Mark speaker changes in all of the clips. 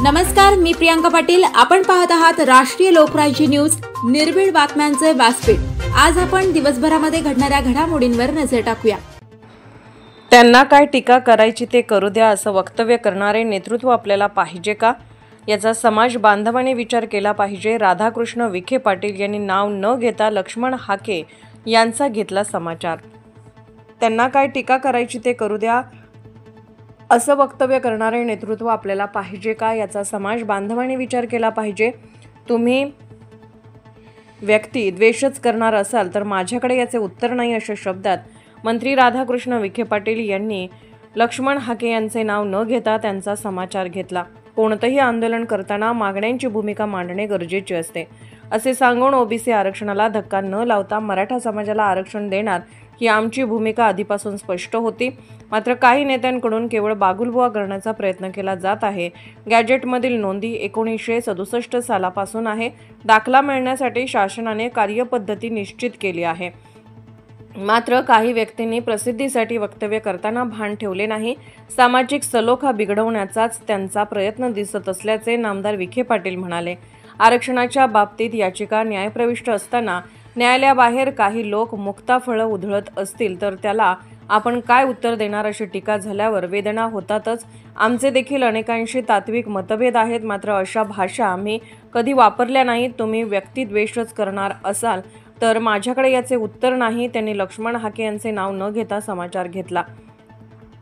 Speaker 1: नमस्कार, मी प्रियांका पाटील। आपण पाहत आहात राष्ट्रीय लोकराज्य न्यूज, निर्भीड बातम्यांचे व्यासपीठ। आज आपण दिवसभरामध्ये घडणाऱ्या घडामोडींवर नजर टाकूया।
Speaker 2: त्यांना काय टीका करायची ते करू द्या असं वक्तव्य करणारे नेतृत्व आपल्याला पाहिजे का, याचा समाज बांधवांनी विचार केला पाहिजे। राधाकृष्ण विखे पाटील यांनी नाव न घेता लक्ष्मण हाके यांचा घेतला समाचार। त्यांना काय टीका करायची ते करू द्या असं वक्तव्य करणारे नेतृत्व आपल्याला पाहिजे का, याचा समाज बांधवांनी विचार केला पाहिजे। तुम्ही व्यक्ती द्वेषच करणार असाल तर माझ्याकडे याचे उत्तर नाही, अशा शब्दात मंत्री राधाकृष्ण विखे पाटील यांनी लक्ष्मण हाके यांचे नाव न घेता त्यांचा समाचार घेतला। कोणतेही आंदोलन करताना मागण्यांची भूमिका मांडणे गरजेचे असते असे सांगून ओबीसी आरक्षणाला धक्का न लावता मराठा समाजाला आरक्षण देणार ही आमची भूमिका आधीपासून स्पष्ट होती। मात्र काही नेत्यांकडून केवळ बागुलबुवा करण्याचा प्रयत्न केला जात आहे। गॅजेटमधील नोंदी 1967 सालापासून आहे। दाखला मिळण्यासाठी शासनाने कार्यपद्धती निश्चित केली आहे। मात्र काही व्यक्तींनी प्रसिद्धीसाठी वक्तव्य करताना भान ठेवले नाही। सामाजिक सलोखा बिघडवण्याचाच त्यांचा प्रयत्न दिसत असल्याचे नामदार विखे पाटील म्हणाले। आरक्षणाच्या बाबतीत याचिका न्यायप्रविष्ट असताना न्यायालयाबाहेर काही लोक मुक्ताफळं उधळत असतील तर त्याला आपण काय उत्तर देणार, अशी टीका झाल्यावर वेदना होतातच। आमचे देखील अनेकांशी तात्विक मतभेद आहेत, मात्र अशा भाषा आम्ही कधी वापरल्या नाहीत। तुम्ही व्यक्तिद्वेषच करणार असाल तर माझ्याकडे याचे उत्तर नाही। त्यांनी लक्ष्मण हाके यांचे नाव न घेता समाचार घेतला।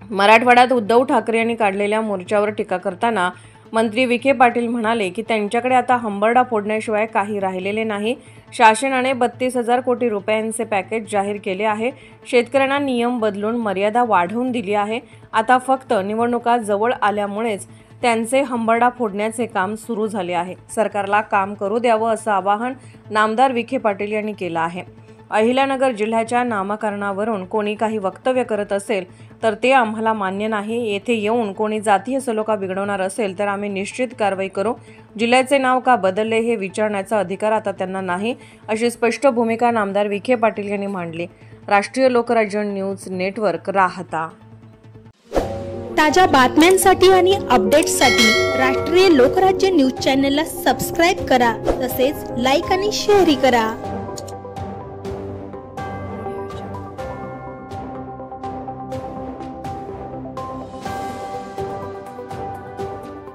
Speaker 2: मराठवाड्यात उद्धव ठाकरे यांनी काढलेल्या मोर्चावर टीका करताना मंत्री विखे पाटील म्हणाले की त्यांच्याकडे आता हंबरडा फोडण्याशिवाय काही राहिलेले नाही। शासनाने 32,000 कोटी रुपयांचे पॅकेज जाहीर केले आहे। शेतकऱ्यांना नियम बदलून मर्यादा वाढवून दिली आहे। आता फक्त निवडणुका जवळ आल्यामुळेच त्यांचे हंबरडा फोडण्याचे काम सुरू झाले आहे। सरकारला काम करू द्यावं असं आवाहन नामदार विखे पाटील यांनी केलं आहे। अहिल्यानगर जिल्ह्याच्या नामकरणावरून कोणी काही वक्तव्य करत असेल तर ते आम्हाला मान्य नाही। येथे येऊन कोणी जातीय सलोखा बिघडवणार असेल तर आम्ही निश्चित कारवाई करू। जिल्ह्याचे नाव का बदलले हे विचारण्याचा अधिकार आता त्यांना नाही, अशी स्पष्ट भूमिका नामदार विखे पाटील यांनी मांडली। राष्ट्रीय लोकराज्य न्यूज नेटवर्क राहता।
Speaker 3: ताज्या बातम्यांसाठी आणि अपडेट्ससाठी राष्ट्रीय लोकराज्य न्यूज चॅनलला सबस्क्राईब करा, तसेच लाईक आणि शेअरही करा।